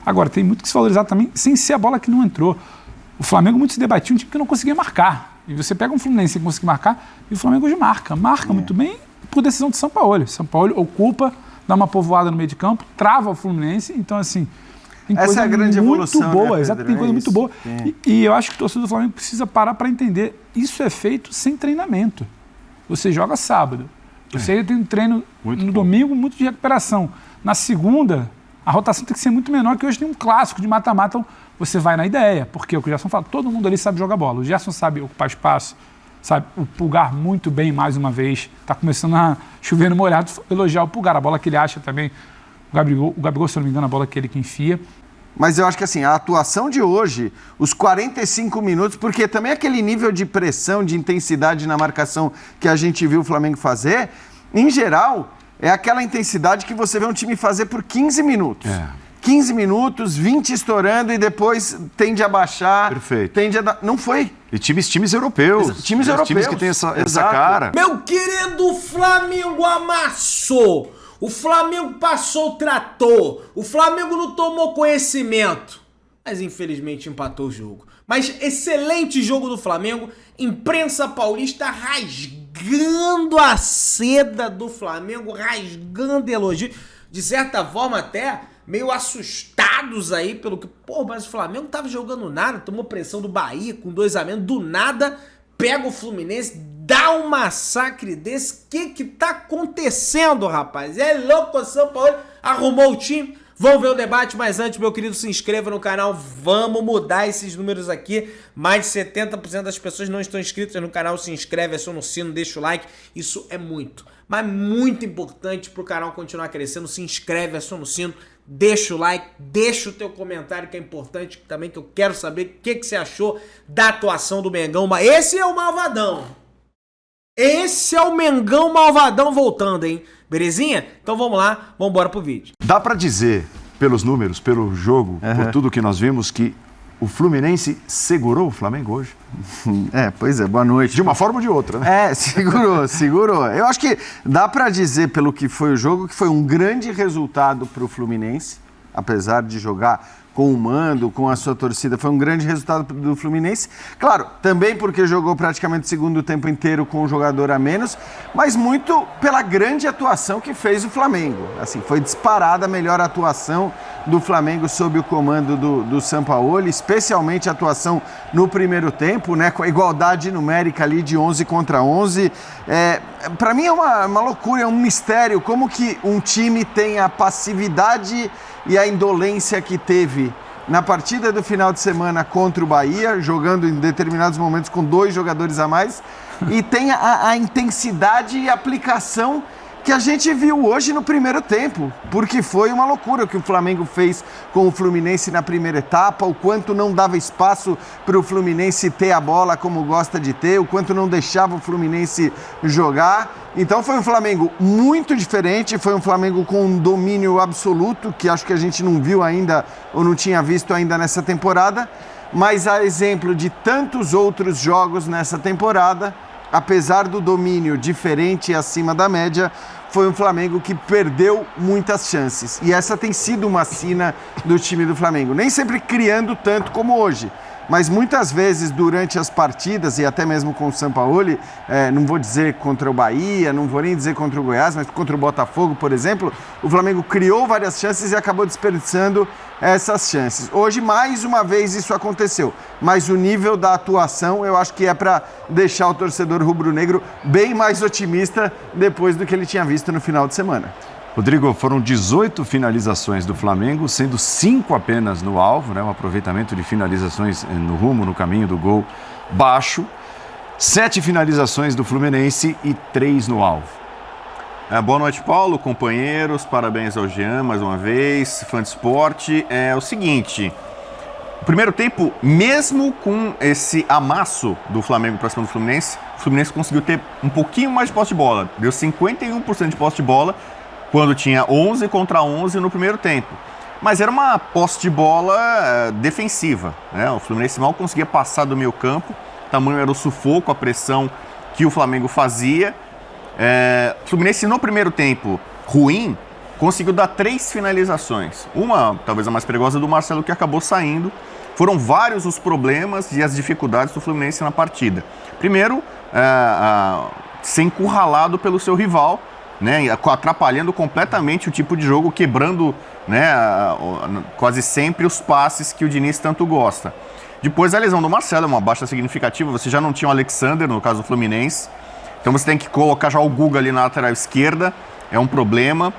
Agora, tem muito que se valorizar também, sem ser a bola que não entrou. O Flamengo muito se debatia, um time que não conseguia marcar. E você pega um Fluminense que consegue marcar, e o Flamengo hoje marca muito bem por decisão de São Paulo. São Paulo ocupa, dá uma povoada no meio de campo, trava o Fluminense, então assim... Tem essa é a grande evolução, muito boa, né, exato, tem coisa muito boa. E eu acho que o torcedor do Flamengo precisa parar para entender. Isso é feito sem treinamento. Você joga sábado. Você tem um treino no domingo, muito de recuperação. Na segunda, a rotação tem que ser muito menor, que hoje tem um clássico de mata-mata. Então você vai na ideia. Porque o que o Gerson fala, todo mundo ali sabe jogar bola. O Gerson sabe ocupar espaço, sabe o Pulgar muito bem, mais uma vez. Está começando a chover no molhado, elogiar o Pulgar. A bola que ele acha também. O Gabigol, se eu não me engano, a bola que ele que enfia. Mas eu acho que assim, a atuação de hoje, os 45 minutos, porque também aquele nível de pressão, de intensidade na marcação que a gente viu o Flamengo fazer, em geral, é aquela intensidade que você vê um time fazer por 15 minutos. 15 minutos, 20 estourando e depois tende a baixar. Perfeito. Não foi. E times europeus. Times que têm essa cara. Meu querido Flamengo amassou. O Flamengo passou o trator, o Flamengo não tomou conhecimento, mas infelizmente empatou o jogo. Mas excelente jogo do Flamengo, imprensa paulista rasgando a seda do Flamengo, rasgando elogio, de certa forma até meio assustados aí pelo que, mas o Flamengo não tava jogando nada, tomou pressão do Bahia com 2-0, do nada pega o Fluminense, dá um massacre desse. O que tá acontecendo, rapaz? É louco, o São Paulo arrumou o time. Vamos ver o debate, mas antes, meu querido, se inscreva no canal. Vamos mudar esses números aqui. Mais de 70% das pessoas não estão inscritas no canal. Se inscreve, aciona o sino, deixa o like. Isso é muito, mas muito importante pro canal continuar crescendo. Se inscreve, aciona o sino, deixa o like, deixa o teu comentário que é importante também, que eu quero saber o que você achou da atuação do Mengão. Mas esse é o malvadão. Esse é o Mengão malvadão voltando, hein? Belezinha? Então vamos lá, vamos embora pro vídeo. Dá pra dizer, pelos números, pelo jogo, por tudo que nós vimos, que o Fluminense segurou o Flamengo hoje? Pois é, boa noite. De uma forma ou de outra, né? Segurou. Eu acho que dá pra dizer, pelo que foi o jogo, que foi um grande resultado pro Fluminense, apesar de jogar com o mando, com a sua torcida, foi um grande resultado do Fluminense. Claro, também porque jogou praticamente o segundo tempo inteiro com um jogador a menos, mas muito pela grande atuação que fez o Flamengo. Assim, foi disparada a melhor atuação do Flamengo sob o comando do Sampaoli, especialmente a atuação no primeiro tempo, né, com a igualdade numérica ali de 11 contra 11. Para mim é uma loucura, é um mistério como que um time tem a passividade e a indolência que teve na partida do final de semana contra o Bahia, jogando em determinados momentos com 2 jogadores a mais, e tem a intensidade e aplicação que a gente viu hoje no primeiro tempo, porque foi uma loucura o que o Flamengo fez com o Fluminense na primeira etapa, o quanto não dava espaço para o Fluminense ter a bola como gosta de ter, o quanto não deixava o Fluminense jogar. Então foi um Flamengo muito diferente, foi um Flamengo com um domínio absoluto, que acho que a gente não viu ainda, ou não tinha visto ainda nessa temporada, mas a exemplo de tantos outros jogos nessa temporada, apesar do domínio diferente e acima da média, foi um Flamengo que perdeu muitas chances. E essa tem sido uma sina do time do Flamengo. Nem sempre criando tanto como hoje, mas muitas vezes durante as partidas, e até mesmo com o Sampaoli, não vou dizer contra o Bahia, não vou nem dizer contra o Goiás, mas contra o Botafogo, por exemplo, o Flamengo criou várias chances e acabou desperdiçando essas chances. Hoje, mais uma vez, isso aconteceu, mas o nível da atuação, eu acho que é para deixar o torcedor rubro-negro bem mais otimista depois do que ele tinha visto no final de semana. Rodrigo, foram 18 finalizações do Flamengo, sendo 5 apenas no alvo, né? Um aproveitamento de finalizações no caminho do gol baixo. 7 finalizações do Fluminense e 3 no alvo. Boa noite, Paulo, companheiros, parabéns ao Jean mais uma vez, fã de esporte. É o seguinte, o primeiro tempo, mesmo com esse amasso do Flamengo para cima do Fluminense, o Fluminense conseguiu ter um pouquinho mais de posse de bola, deu 51% de posse de bola, quando tinha 11 contra 11 no primeiro tempo. Mas era uma posse de bola defensiva, né? O Fluminense mal conseguia passar do meio campo, tamanho era o sufoco, a pressão que o Flamengo fazia. O Fluminense no primeiro tempo ruim, conseguiu dar 3 finalizações. Uma, talvez a mais perigosa, do Marcelo, que acabou saindo. Foram vários os problemas e as dificuldades do Fluminense na partida. Primeiro, ser encurralado pelo seu rival, né, atrapalhando completamente o tipo de jogo, quebrando, né, quase sempre os passes que o Diniz tanto gosta. Depois a lesão do Marcelo é uma baixa significativa, você já não tinha o Alexander, no caso do Fluminense, então você tem que colocar já o Guga ali na lateral esquerda, é um problema.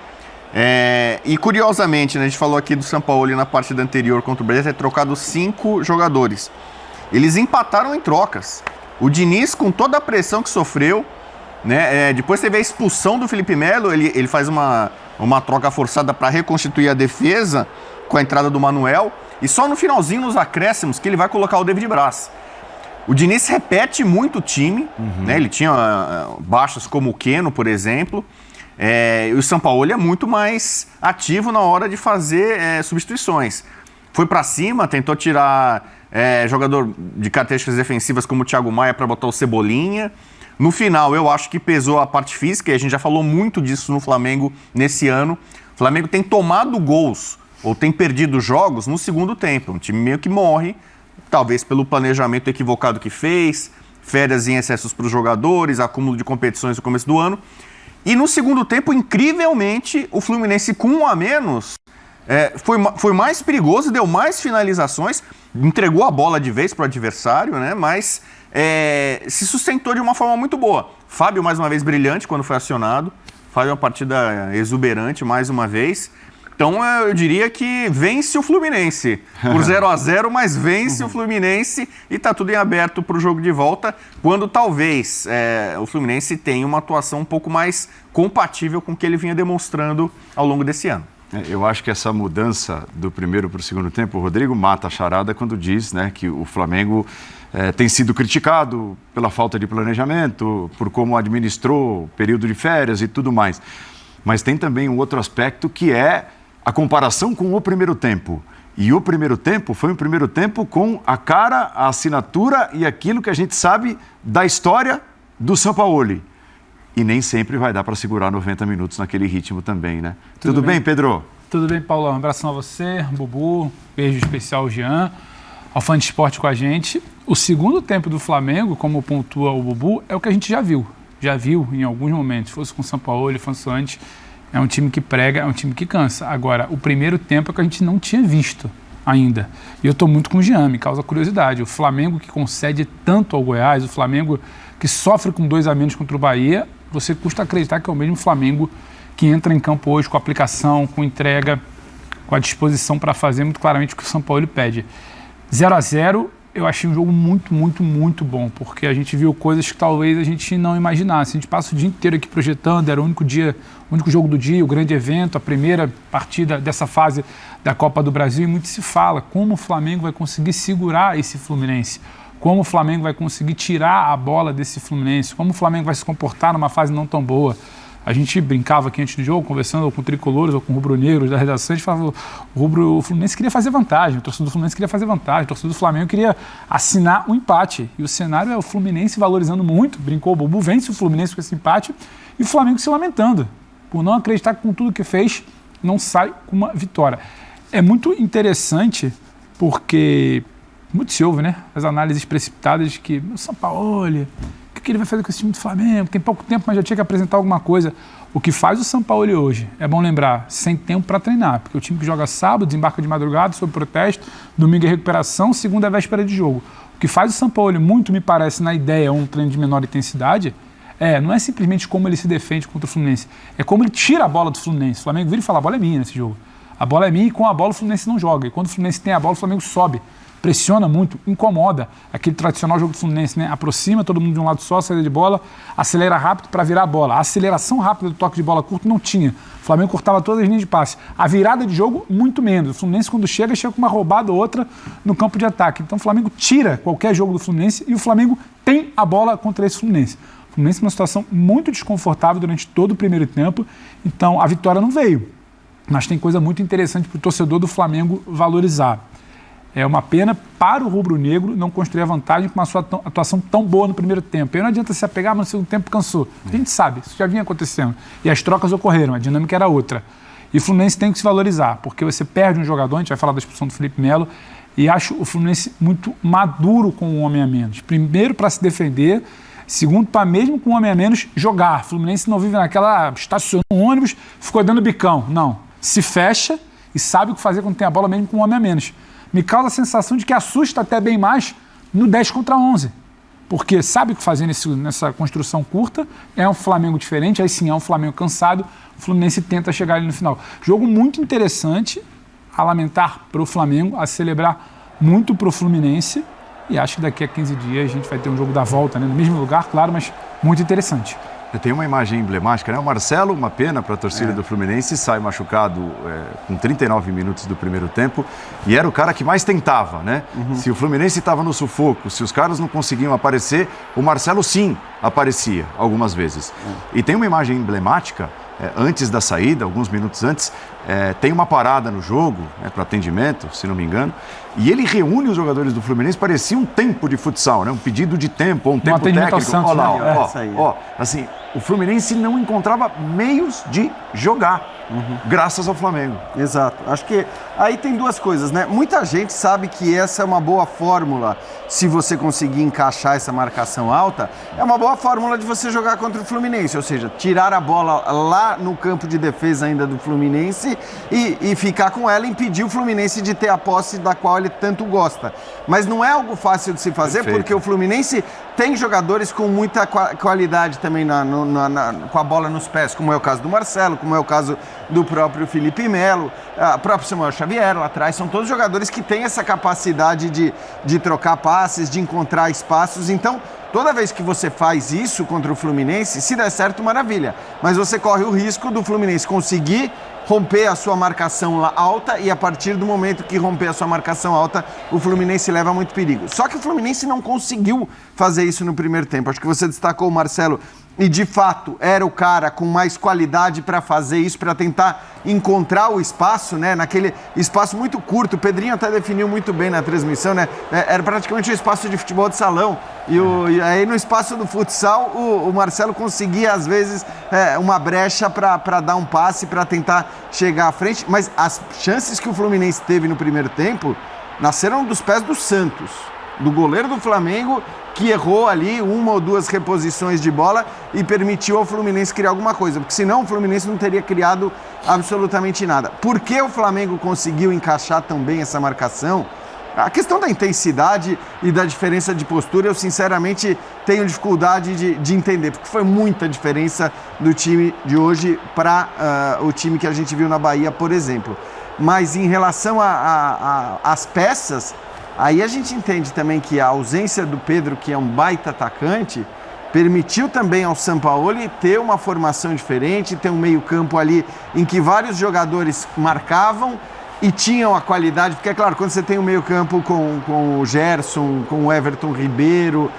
E curiosamente, né, a gente falou aqui do Sampaoli na partida anterior contra o Brasil, ter trocado 5 jogadores. Eles empataram em trocas. O Diniz, com toda a pressão que sofreu, né, depois teve a expulsão do Felipe Melo, ele faz uma troca forçada para reconstituir a defesa com a entrada do Manuel, e só no finalzinho, nos acréscimos, que ele vai colocar o David Braz. O Diniz repete muito o time, né, ele tinha baixas como o Keno, por exemplo, e o Sampaoli é muito mais ativo na hora de fazer substituições. Foi para cima, tentou tirar jogador de características defensivas como o Thiago Maia para botar o Cebolinha. No final, eu acho que pesou a parte física, e a gente já falou muito disso no Flamengo nesse ano. O Flamengo tem tomado gols, ou tem perdido jogos no segundo tempo. Um time meio que morre, talvez pelo planejamento equivocado que fez, férias em excessos para os jogadores, acúmulo de competições no começo do ano. E no segundo tempo, incrivelmente, o Fluminense com 1 a menos foi mais perigoso, deu mais finalizações, entregou a bola de vez para o adversário, né? Mas se sustentou de uma forma muito boa. Fábio, mais uma vez, brilhante quando foi acionado. Fábio, uma partida exuberante, mais uma vez. Então, eu diria que vence o Fluminense. Por 0-0, mas vence o Fluminense e está tudo em aberto para o jogo de volta, quando talvez o Fluminense tenha uma atuação um pouco mais compatível com o que ele vinha demonstrando ao longo desse ano. Eu acho que essa mudança do primeiro para o segundo tempo, o Rodrigo mata a charada quando diz, né, que o Flamengo tem sido criticado pela falta de planejamento, por como administrou o período de férias e tudo mais. Mas tem também um outro aspecto que é a comparação com o primeiro tempo. E o primeiro tempo foi um primeiro tempo com a cara, a assinatura e aquilo que a gente sabe da história do Sampaoli. E nem sempre vai dar para segurar 90 minutos naquele ritmo também, né? Tudo bem, Pedro? Tudo bem, Paulo. Um abração a você, Bubu, beijo especial ao Jean, ao Fã de Esporte com a gente. O segundo tempo do Flamengo, como pontua o Bubu, é o que a gente já viu em alguns momentos, fosse com o Sampaoli, fosse antes. É um time que prega, é um time que cansa. Agora, o primeiro tempo é que a gente não tinha visto ainda. E eu estou muito com o Jean, me causa curiosidade. O Flamengo que concede tanto ao Goiás, o Flamengo que sofre com 2 a menos contra o Bahia, você custa acreditar que é o mesmo Flamengo que entra em campo hoje com aplicação, com entrega, com a disposição para fazer muito claramente o que o São Paulo pede. 0-0, eu achei um jogo muito, muito, muito bom, porque a gente viu coisas que talvez a gente não imaginasse. A gente passa o dia inteiro aqui projetando, era o único jogo do dia, o grande evento, a primeira partida dessa fase da Copa do Brasil, e muito se fala como o Flamengo vai conseguir segurar esse Fluminense, como o Flamengo vai conseguir tirar a bola desse Fluminense, como o Flamengo vai se comportar numa fase não tão boa. A gente brincava aqui antes do jogo, conversando com tricolores ou com rubro-negros da redação, a gente falava o Fluminense queria fazer vantagem, o torcedor do Fluminense queria fazer vantagem, o torcedor do Flamengo queria assinar um empate. E o cenário é o Fluminense valorizando muito, brincou o Bubu, vence o Fluminense com esse empate, e o Flamengo se lamentando, por não acreditar que com tudo que fez, não sai com uma vitória. É muito interessante, porque muito se ouve, né? As análises precipitadas de que o Sampaoli, o que ele vai fazer com esse time do Flamengo? Tem pouco tempo, mas já tinha que apresentar alguma coisa. O que faz o Sampaoli hoje, é bom lembrar, sem tempo para treinar, porque o time que joga sábado, desembarca de madrugada, sob protesto, domingo é recuperação, segunda é véspera de jogo. O que faz o Sampaoli, muito me parece, na ideia, um treino de menor intensidade, não é simplesmente como ele se defende contra o Fluminense, é como ele tira a bola do Fluminense. O Flamengo vira e fala, a bola é minha nesse jogo. A bola é minha e com a bola o Fluminense não joga. E quando o Fluminense tem a bola, o Flamengo sobe. Pressiona muito, incomoda. Aquele tradicional jogo do Fluminense, né? Aproxima todo mundo de um lado só, saída de bola, acelera rápido para virar a bola. A aceleração rápida do toque de bola curto não tinha. O Flamengo cortava todas as linhas de passe. A virada de jogo, muito menos. O Fluminense, quando chega com uma roubada ou outra no campo de ataque. Então o Flamengo tira qualquer jogo do Fluminense e o Flamengo tem a bola contra esse Fluminense. O Fluminense numa situação muito desconfortável durante todo o primeiro tempo. Então a vitória não veio. Mas tem coisa muito interessante para o torcedor do Flamengo valorizar. É uma pena para o rubro-negro não construir a vantagem com uma sua atuação tão boa no primeiro tempo. Aí não adianta se apegar, mas no segundo tempo cansou. A gente sabe, isso já vinha acontecendo. E as trocas ocorreram, a dinâmica era outra. E o Fluminense tem que se valorizar, porque você perde um jogador, a gente vai falar da expulsão do Felipe Melo, e acho o Fluminense muito maduro com um homem a menos. Primeiro, para se defender, segundo, para mesmo com um homem a menos, jogar. O Fluminense não vive naquela, estacionou um ônibus, ficou dando bicão. Não, se fecha e sabe o que fazer quando tem a bola mesmo com um homem a menos. Me causa a sensação de que assusta até bem mais no 10 contra 11. Porque sabe o que fazer nessa construção curta, é um Flamengo diferente, aí sim é um Flamengo cansado, o Fluminense tenta chegar ali no final. Jogo muito interessante, a lamentar para o Flamengo, a celebrar muito para o Fluminense, e acho que daqui a 15 dias a gente vai ter um jogo da volta, né? No mesmo lugar, claro, mas muito interessante. Tem uma imagem emblemática, né? O Marcelo, uma pena para a torcida do Fluminense, sai machucado com 39 minutos do primeiro tempo e era o cara que mais tentava, né? Se o Fluminense estava no sufoco, se os caras não conseguiam aparecer, o Marcelo sim aparecia algumas vezes. E tem uma imagem emblemática, antes da saída, alguns minutos antes, tem uma parada no jogo, para atendimento, se não me engano, e ele reúne os jogadores do Fluminense, parecia um tempo de futsal, né? Um pedido de tempo, um tempo técnico. Santos, olha lá, assim, o Fluminense não encontrava meios de jogar, graças ao Flamengo. Exato. Acho que aí tem duas coisas, né? Muita gente sabe que essa é uma boa fórmula, se você conseguir encaixar essa marcação alta, é uma boa fórmula de você jogar contra o Fluminense, ou seja, tirar a bola lá no campo de defesa ainda do Fluminense e ficar com ela e impedir o Fluminense de ter a posse da qual ele tanto gosta. Mas não é algo fácil de se fazer, porque o Fluminense tem jogadores com muita qualidade também com a bola nos pés, como é o caso do Marcelo, como é o caso do próprio Felipe Melo, o próprio Samuel Xavier lá atrás, são todos jogadores que têm essa capacidade de trocar passes, de encontrar espaços. Então, toda vez que você faz isso contra o Fluminense, se der certo, maravilha. Mas você corre o risco do Fluminense conseguir romper a sua marcação alta e a partir do momento que romper a sua marcação alta, o Fluminense leva muito perigo. Só que o Fluminense não conseguiu fazer isso no primeiro tempo. Acho que você destacou o Marcelo e, de fato, era o cara com mais qualidade para fazer isso, para tentar encontrar o espaço, né? Naquele espaço muito curto. O Pedrinho até definiu muito bem na transmissão, né? Era praticamente um espaço de futebol de salão. E aí, no espaço do futsal, o Marcelo conseguia, às vezes, uma brecha para dar um passe, para tentar chegar à frente. Mas as chances que o Fluminense teve no primeiro tempo nasceram dos pés do Santos, do goleiro do Flamengo, que errou ali uma ou duas reposições de bola e permitiu ao Fluminense criar alguma coisa, porque senão o Fluminense não teria criado absolutamente nada. Por que o Flamengo conseguiu encaixar tão bem essa marcação? A questão da intensidade e da diferença de postura, eu sinceramente tenho dificuldade de entender, porque foi muita diferença do time de hoje para o time que a gente viu na Bahia, por exemplo. Mas em relação às peças, aí a gente entende também que a ausência do Pedro, que é um baita atacante, permitiu também ao Sampaoli ter uma formação diferente, ter um meio-campo ali em que vários jogadores marcavam e tinham a qualidade, porque é claro, quando você tem um meio-campo com o Gerson, com o Everton Ribeiro,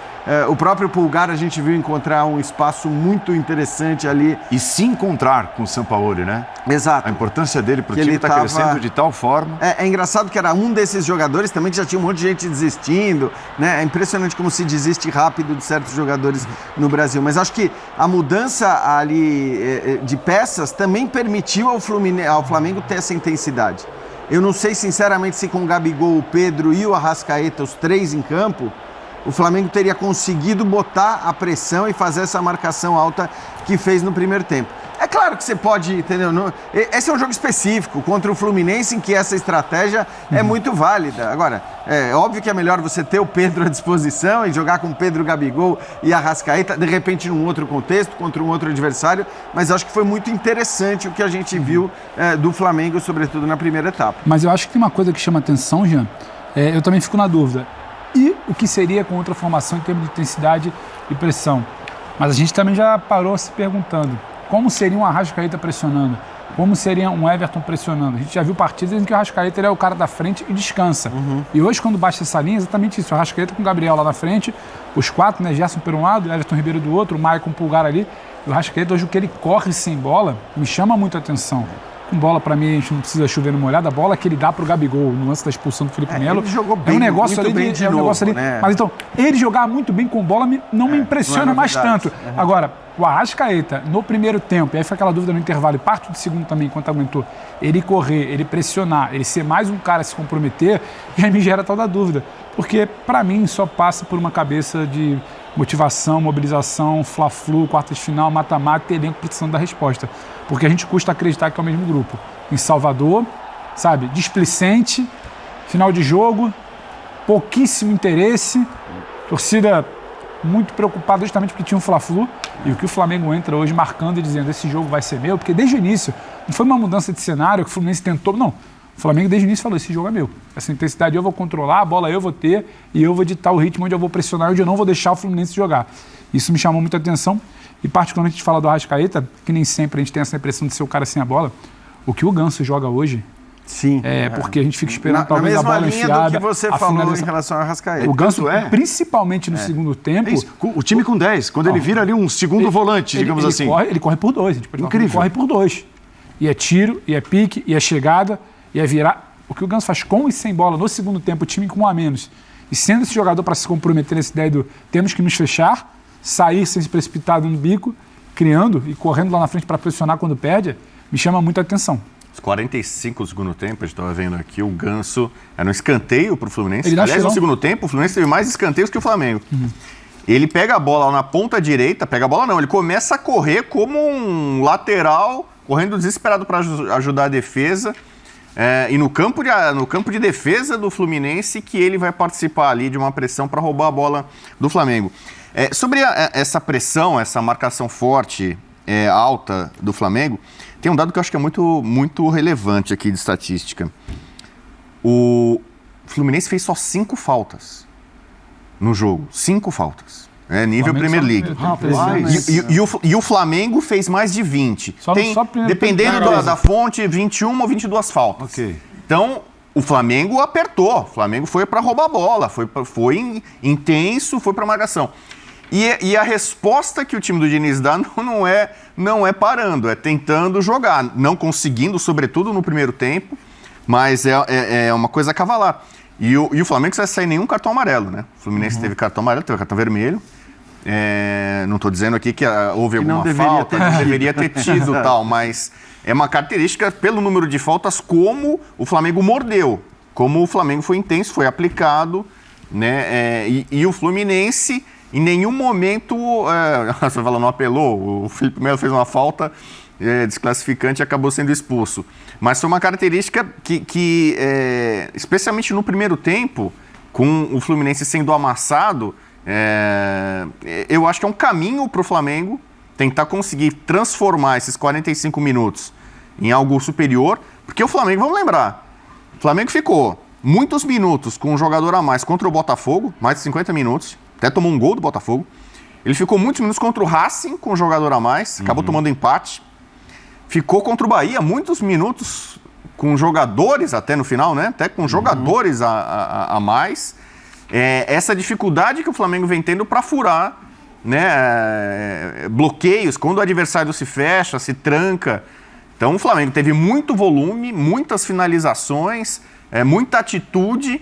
o próprio Pulgar, a gente viu encontrar um espaço muito interessante ali. E se encontrar com o Sampaoli, né? Exato. A importância dele para o time está crescendo de tal forma. É engraçado que era um desses jogadores também que já tinha um monte de gente desistindo, né? É impressionante como se desiste rápido de certos jogadores no Brasil. Mas acho que a mudança ali de peças também permitiu ao Flamengo ter essa intensidade. Eu não sei, sinceramente, se com o Gabigol, o Pedro e o Arrascaeta, os três em campo, o Flamengo teria conseguido botar a pressão e fazer essa marcação alta que fez no primeiro tempo. É claro que você pode, entendeu? Esse é um jogo específico contra o Fluminense em que essa estratégia é muito válida. Agora, é óbvio que é melhor você ter o Pedro à disposição e jogar com Pedro, Gabigol e Arrascaeta, de repente num outro contexto, contra um outro adversário, mas acho que foi muito interessante o que a gente viu do Flamengo, sobretudo na primeira etapa. Mas eu acho que tem uma coisa que chama atenção, Jean, eu também fico na dúvida. E o que seria com outra formação em termos de intensidade e pressão? Mas a gente também já parou se perguntando como seria um Arrascaeta pressionando, como seria um Everton pressionando. A gente já viu partidas em que o Arrascaeta ele é o cara da frente e descansa. E hoje, quando baixa essa linha, é exatamente isso. O Arrascaeta com o Gabriel lá na frente, os quatro, né? Gerson por um lado, Everton Ribeiro do outro, o Maicon Pulgar ali. E o Arrascaeta, hoje, o que ele corre sem bola, me chama muito a atenção. Com bola, pra mim, a gente não precisa chover numa molhada. A bola que ele dá pro Gabigol no lance da expulsão do Felipe Melo. Ele jogou bem, é um negócio ali né? Mas então, ele jogar muito bem com bola não me impressiona mais tanto. Agora, o Arrascaeta, no primeiro tempo, e aí foi aquela dúvida no intervalo, e parte do segundo também, enquanto aguentou, ele correr, ele pressionar, ele ser mais um cara a se comprometer, e aí me gera tal da dúvida. Porque, para mim, só passa por uma cabeça de motivação, mobilização, fla-flu, quartas de final, mata-mata e elenco precisando da resposta. Porque a gente custa acreditar que é o mesmo grupo. Em Salvador, sabe, displicente, final de jogo, pouquíssimo interesse, torcida muito preocupada justamente porque tinha um Fla-Flu, e o que o Flamengo entra hoje marcando e dizendo esse jogo vai ser meu, porque desde o início não foi uma mudança de cenário que o Fluminense tentou, não. O Flamengo desde o início falou, esse jogo é meu. Essa intensidade eu vou controlar, a bola eu vou ter e eu vou ditar o ritmo onde eu vou pressionar, onde eu não vou deixar o Fluminense jogar. Isso me chamou muita atenção e particularmente a gente fala do Arrascaeta, que nem sempre a gente tem essa impressão de ser o cara sem a bola. O que o Ganso joga hoje, sim, porque a gente fica esperando talvez a bola enfiada. Na mesma linha do que você falou em relação ao Arrascaeta. O Ganso, principalmente no segundo tempo... O time com 10, quando ele vira ali um segundo volante, digamos assim. Ele corre por 2. Incrível. Ele corre por 2. E é tiro, e é pique, e é chegada, e é virar. O que o Ganso faz com e sem bola no segundo tempo, o time com um a menos, e sendo esse jogador para se comprometer nessa ideia do temos que nos fechar, sair sem se precipitar no bico, criando e correndo lá na frente para pressionar quando perde, me chama muita atenção. Os 45 do segundo tempo, a gente estava vendo aqui, o Ganso era um escanteio para o Fluminense. Aliás, no segundo tempo, o Fluminense teve mais escanteios que o Flamengo. Ele pega a bola lá na ponta direita, ele começa a correr como um lateral, correndo desesperado para ajudar a defesa. E no campo de defesa do Fluminense que ele vai participar ali de uma pressão para roubar a bola do Flamengo. Sobre essa pressão, essa marcação forte, alta do Flamengo, tem um dado que eu acho que é muito, muito relevante aqui de estatística. O Fluminense fez só 5 faltas no jogo. 5 faltas. Nível Premier League. E o Flamengo fez mais de 20. Dependendo da fonte, 21 ou 22 faltas. Okay. Então, o Flamengo apertou. O Flamengo foi para roubar a bola. Foi intenso, foi para marcação. E a resposta que o time do Diniz dá não é parando, é tentando jogar. Não conseguindo, sobretudo no primeiro tempo, mas é uma coisa cavalar. E o Flamengo não vai sair nenhum cartão amarelo, né? O Fluminense teve cartão amarelo, teve cartão vermelho. Não estou dizendo aqui que houve alguma falta, não deveria ter tido tal, mas é uma característica pelo número de faltas como o Flamengo mordeu, como o Flamengo foi intenso, foi aplicado, né? E o Fluminense em nenhum momento, você fala, não apelou, o Felipe Melo fez uma falta desclassificante e acabou sendo expulso. Mas foi uma característica que especialmente no primeiro tempo, com o Fluminense sendo amassado, eu acho que é um caminho para o Flamengo tentar conseguir transformar esses 45 minutos em algo superior, porque o Flamengo, vamos lembrar, o Flamengo ficou muitos minutos com um jogador a mais contra o Botafogo, mais de 50 minutos, até tomou um gol do Botafogo. Ele ficou muitos minutos contra o Racing com um jogador a mais, acabou tomando empate. Ficou contra o Bahia muitos minutos com jogadores até no final, né? Até com jogadores a mais. Essa dificuldade que o Flamengo vem tendo para furar, né? Bloqueios, quando o adversário se fecha, se tranca. Então o Flamengo teve muito volume, muitas finalizações, muita atitude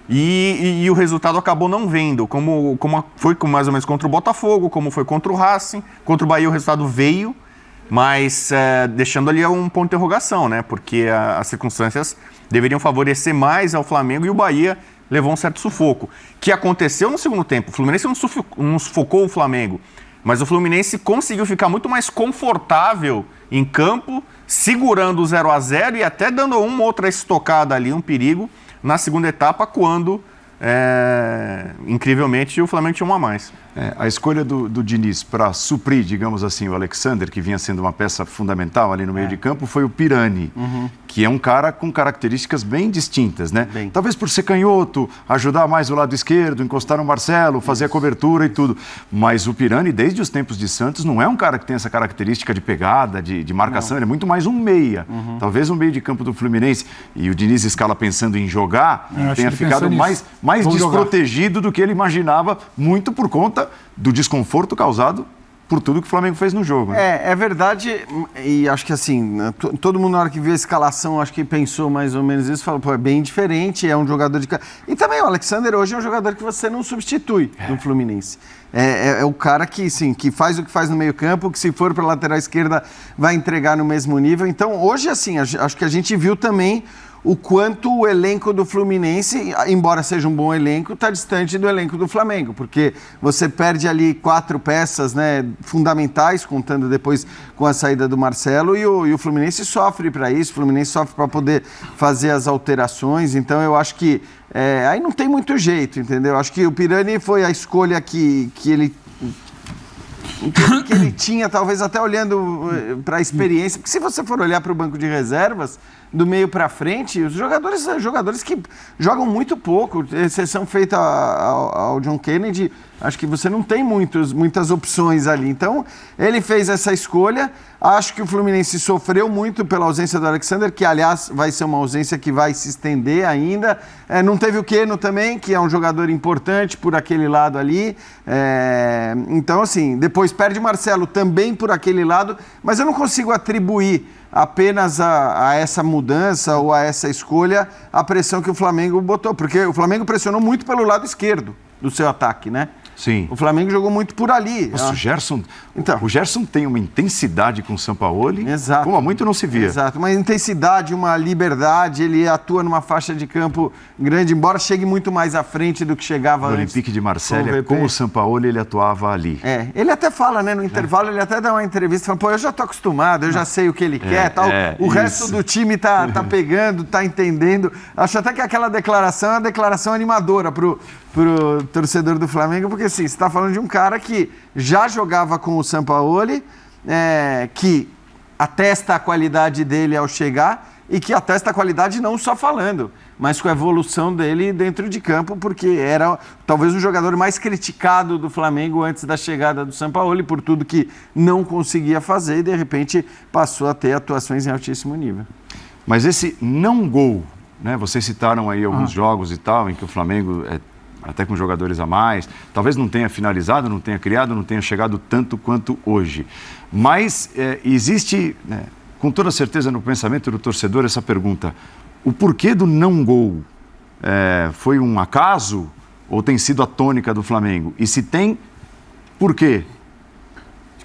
e o resultado acabou não vendo. Como foi mais ou menos contra o Botafogo, como foi contra o Racing, contra o Bahia o resultado veio, mas deixando ali um ponto de interrogação, né? Porque as circunstâncias deveriam favorecer mais ao Flamengo e o Bahia levou um certo sufoco. Que aconteceu no segundo tempo. O Fluminense não sufocou o Flamengo, mas o Fluminense conseguiu ficar muito mais confortável em campo, segurando o 0-0 e até dando uma outra estocada ali, um perigo, na segunda etapa, quando, incrivelmente, o Flamengo tinha um a mais. A escolha do Diniz para suprir, digamos assim, o Alexander, que vinha sendo uma peça fundamental ali no meio de campo, foi o Pirani, que é um cara com características bem distintas, né? Talvez por ser canhoto, ajudar mais o lado esquerdo, encostar no Marcelo, fazer a cobertura e tudo. Mas o Pirani, desde os tempos de Santos, não é um cara que tem essa característica de pegada, de marcação, ele é muito mais um meia. Talvez um meio de campo do Fluminense, e o Diniz escala pensando em jogar, tenha ficado mais desprotegido do que ele imaginava, muito por conta do desconforto causado por tudo que o Flamengo fez no jogo. Né? É verdade, e acho que assim, todo mundo na hora que viu a escalação, acho que pensou mais ou menos isso, falou, pô, é bem diferente, é um jogador de... E também o Alexander hoje é um jogador que você não substitui no Fluminense. É o cara que, sim, que faz o que faz no meio campo, que se for para a lateral esquerda vai entregar no mesmo nível. Então, hoje, assim, acho que a gente viu também o quanto o elenco do Fluminense, embora seja um bom elenco, está distante do elenco do Flamengo, porque você perde ali 4 peças, né, fundamentais, contando depois com a saída do Marcelo, e o Fluminense sofre para isso, o Fluminense sofre para poder fazer as alterações, então eu acho que aí não tem muito jeito, entendeu? Acho que o Pirani foi a escolha que ele tinha, talvez até olhando para a experiência, porque se você for olhar para o banco de reservas, do meio para frente, os jogadores que jogam muito pouco, exceção feita ao John Kennedy, acho que você não tem muitas opções ali. Então, ele fez essa escolha. Acho que o Fluminense sofreu muito pela ausência do Alexander, que, aliás, vai ser uma ausência que vai se estender ainda. Não teve o Keno também, que é um jogador importante por aquele lado ali. Então, assim, depois perde Marcelo também por aquele lado, mas eu não consigo atribuir apenas a essa mudança ou a essa escolha a pressão que o Flamengo botou, porque o Flamengo pressionou muito pelo lado esquerdo do seu ataque, né? Sim. O Flamengo jogou muito por ali. Nossa, o Gerson tem uma intensidade com o Sampaoli, exato, como há muito não se via. Exato, uma intensidade, uma liberdade, ele atua numa faixa de campo grande, embora chegue muito mais à frente do que chegava antes. No Olympique de Marselha, com o Sampaoli, ele atuava ali. Ele até fala, né, no intervalo, ele até dá uma entrevista, fala, pô, eu já tô acostumado, eu já sei o que ele quer, tal. O resto do time tá pegando, tá entendendo. Acho até que aquela declaração é uma declaração animadora pro torcedor do Flamengo, porque assim, você está falando de um cara que já jogava com o Sampaoli, que atesta a qualidade dele ao chegar e que atesta a qualidade não só falando, mas com a evolução dele dentro de campo, porque era talvez o jogador mais criticado do Flamengo antes da chegada do Sampaoli, por tudo que não conseguia fazer e de repente passou a ter atuações em altíssimo nível. Mas esse não gol, né? Vocês citaram aí alguns jogos e tal, em que o Flamengo até com jogadores a mais, talvez não tenha finalizado, não tenha criado, não tenha chegado tanto quanto hoje. Mas existe, né, com toda certeza no pensamento do torcedor, essa pergunta: o porquê do não gol? Foi um acaso ou tem sido a tônica do Flamengo? E se tem, por quê?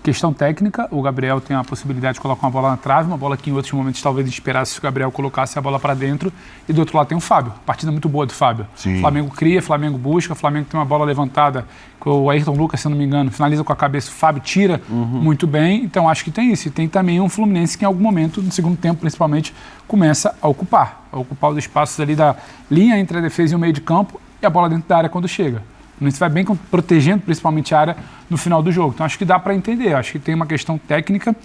Questão técnica, o Gabriel tem a possibilidade de colocar uma bola na trave, uma bola que em outros momentos talvez esperasse se o Gabriel colocasse a bola para dentro, e do outro lado tem o Fábio, partida muito boa do Fábio. Sim. O Flamengo cria, o Flamengo busca, o Flamengo tem uma bola levantada, com o Ayrton Lucas, se não me engano, finaliza com a cabeça, o Fábio tira muito bem, então acho que tem isso. E tem também um Fluminense que em algum momento, no segundo tempo principalmente, começa a ocupar os espaços ali da linha entre a defesa e o meio de campo e a bola dentro da área quando chega. A gente vai bem protegendo principalmente a área no final do jogo. Então acho que dá para entender. Acho que tem uma questão técnica.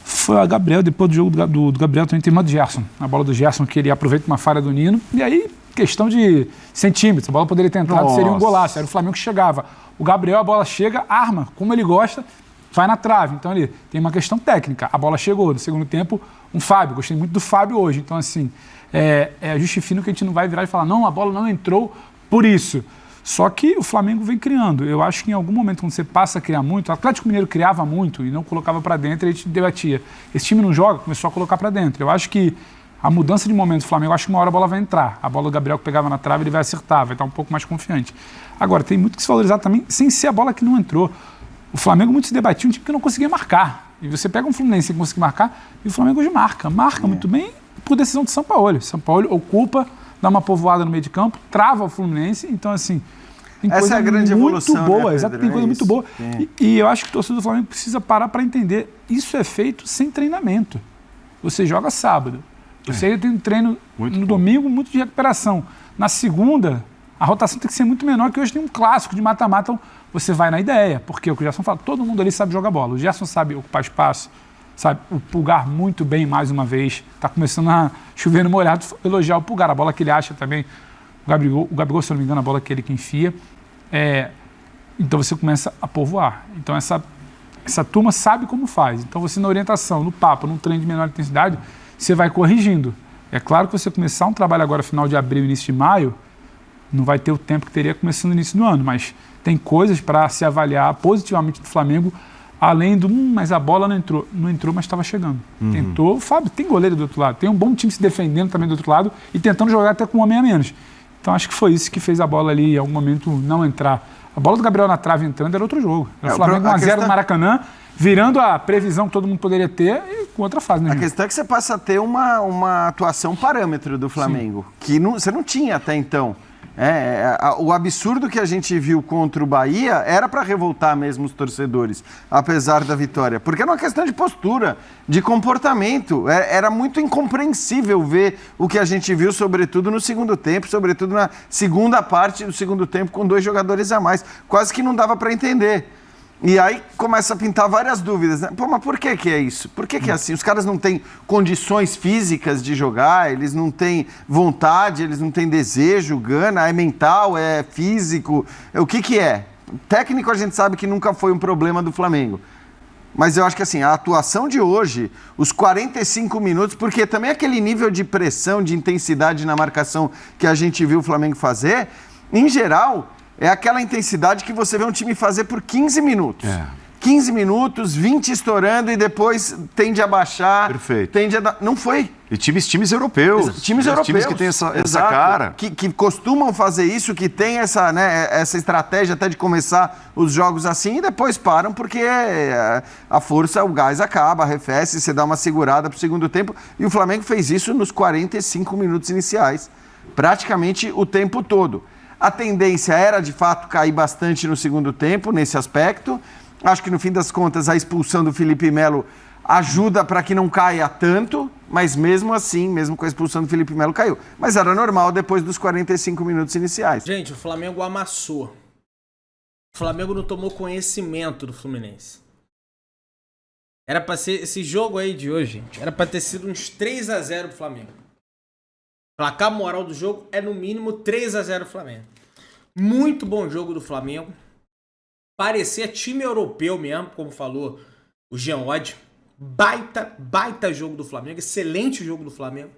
Foi a Gabriel, depois do jogo do Gabriel também tem uma do Gerson. A bola do Gerson que ele aproveita uma falha do Nino. E aí, questão de centímetros. A bola poderia ter entrado, seria um golaço. Era o Flamengo que chegava. O Gabriel, a bola chega, arma, como ele gosta, vai na trave. Então ali tem uma questão técnica. A bola chegou. No segundo tempo, um Fábio. Gostei muito do Fábio hoje. Então assim, justifica que a gente não vai virar e falar não, a bola não entrou por isso. Só que o Flamengo vem criando. Eu acho que em algum momento, quando você passa a criar muito, o Atlético Mineiro criava muito e não colocava para dentro, e a gente debatia. Esse time não joga, começou a colocar para dentro. Eu acho que a mudança de momento do Flamengo, eu acho que uma hora a bola vai entrar. A bola do Gabriel que pegava na trave, ele vai acertar, vai estar um pouco mais confiante. Agora, tem muito que se valorizar também, sem ser a bola que não entrou. O Flamengo muito se debatia, um time que não conseguia marcar. E você pega um Fluminense que consegue marcar, e o Flamengo hoje marca muito bem por decisão de Sampaoli. Sampaoli ocupa, dá uma povoada no meio de campo, trava o Fluminense, então assim, tem essa coisa é a grande muito evolução, boa, né, exato, tem coisa muito boa. E eu acho que o torcedor do Flamengo precisa parar para entender, isso é feito sem treinamento. Você joga sábado, você tem um treino no domingo muito de recuperação. Na segunda, a rotação tem que ser muito menor, que hoje tem um clássico de mata-mata, então você vai na ideia, porque o que o Gerson fala, todo mundo ali sabe jogar bola, o Gerson sabe ocupar espaço, sabe, o Pulgar muito bem, mais uma vez. Está começando a chover no molhado, elogiar o Pulgar. A bola que ele acha também, o Gabigol, se eu não me engano, a bola que ele que enfia. Então você começa a povoar. Então essa turma sabe como faz. Então você na orientação, no papo, num treino de menor intensidade, você vai corrigindo. É claro que você começar um trabalho agora final de abril, início de maio, não vai ter o tempo que teria começando no início do ano, mas tem coisas para se avaliar positivamente do Flamengo além do, mas a bola não entrou. Não entrou, mas estava chegando. Tentou, o Fábio tem goleiro do outro lado, tem um bom time se defendendo também do outro lado e tentando jogar até com um homem a menos. Então acho que foi isso que fez a bola ali em algum momento não entrar. A bola do Gabriel na trave entrando era outro jogo. Era o Flamengo 1-0 no Maracanã, virando a previsão que todo mundo poderia ter e com outra fase, né? A questão é que você passa a ter uma atuação parâmetro do Flamengo, que você não tinha até então. O absurdo que a gente viu contra o Bahia era para revoltar mesmo os torcedores, apesar da vitória. Porque era uma questão de postura, de comportamento. Era muito incompreensível ver o que a gente viu, sobretudo no segundo tempo, sobretudo na segunda parte do segundo tempo, com 2 jogadores a mais. Quase que não dava para entender. E aí começa a pintar várias dúvidas, né? Pô, mas por que é isso? Por que é assim? Os caras não têm condições físicas de jogar, eles não têm vontade, eles não têm desejo, gana, é mental, é físico. O que é? Técnico a gente sabe que nunca foi um problema do Flamengo. Mas eu acho que assim, a atuação de hoje, os 45 minutos, porque também aquele nível de pressão, de intensidade na marcação que a gente viu o Flamengo fazer, em geral... É aquela intensidade que você vê um time fazer por 15 minutos. 15 minutos, 20 estourando e depois tende a baixar. Perfeito. Não foi. E times europeus. Times europeus. Times que têm essa cara. Que costumam fazer isso, que tem essa estratégia até de começar os jogos assim e depois param porque a força, o gás acaba, arrefece, você dá uma segurada pro segundo tempo. E o Flamengo fez isso nos 45 minutos iniciais. Praticamente o tempo todo. A tendência era, de fato, cair bastante no segundo tempo, nesse aspecto. Acho que, no fim das contas, a expulsão do Felipe Melo ajuda para que não caia tanto, mas mesmo assim, mesmo com a expulsão do Felipe Melo, caiu. Mas era normal depois dos 45 minutos iniciais. Gente, o Flamengo amassou. O Flamengo não tomou conhecimento do Fluminense. Era para ser esse jogo aí de hoje, gente. Era para ter sido uns 3-0 pro Flamengo. Placar moral do jogo é no mínimo 3-0 Flamengo. Muito bom jogo do Flamengo. Parecia time europeu mesmo, como falou o Jean Oddi. Baita jogo do Flamengo. Excelente jogo do Flamengo.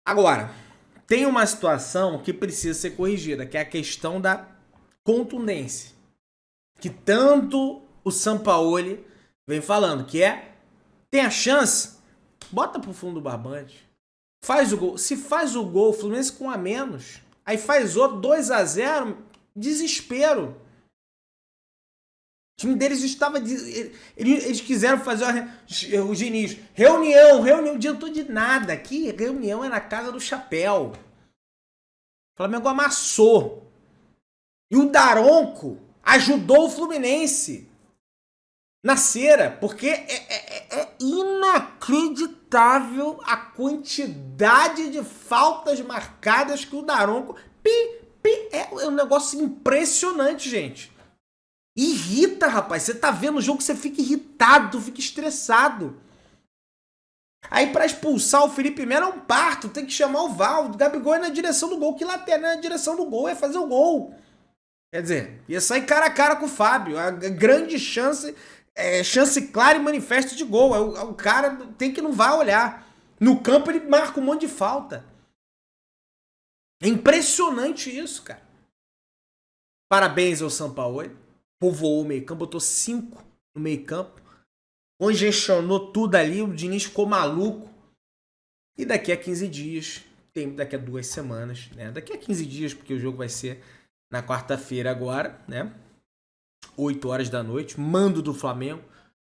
Agora, tem uma situação que precisa ser corrigida, que é a questão da contundência. Que tanto o Sampaoli vem falando, que tem a chance, bota pro fundo do barbante. Faz o gol. Se faz o gol, o Fluminense com a menos, aí faz outro 2-0, desespero. O time deles estava... Eles quiseram fazer o Diniz. Reunião, não adiantou de nada. Aqui, reunião é na casa do chapéu. O Flamengo amassou. E o Daronco ajudou o Fluminense na cera, porque é inacreditável a quantidade de faltas marcadas que o Daronco... É um negócio impressionante, gente. Irrita, rapaz. Você tá vendo o jogo, você fica irritado, fica estressado. Aí pra expulsar o Felipe Melo é um parto, tem que chamar o VAR. O Gabigol é na direção do gol, que lateral na direção do gol, é fazer o gol. Quer dizer, ia sair cara a cara com o Fábio. A grande chance... chance clara e manifesta de gol. O cara tem que não vai olhar. No campo ele marca um monte de falta. É impressionante isso, cara. Parabéns ao Sampaoli. Povoou o meio campo, botou 5 no meio campo. Congestionou tudo ali, o Diniz ficou maluco. E daqui a 15 dias, daqui a 2 semanas, né? Daqui a 15 dias, porque o jogo vai ser na quarta-feira agora, né? 8 horas da noite, mando do Flamengo,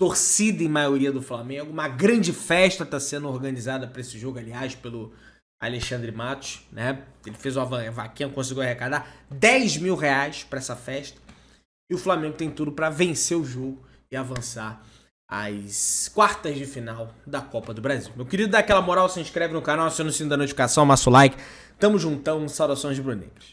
torcida em maioria do Flamengo, uma grande festa está sendo organizada para esse jogo, aliás, pelo Alexandre Matos, né? Ele fez uma vaquinha, conseguiu arrecadar R$10 mil para essa festa, e o Flamengo tem tudo para vencer o jogo e avançar às quartas de final da Copa do Brasil. Meu querido, dá aquela moral, se inscreve no canal, aciona o sininho da notificação, amassa o like, tamo juntão, saudações de Brunegras.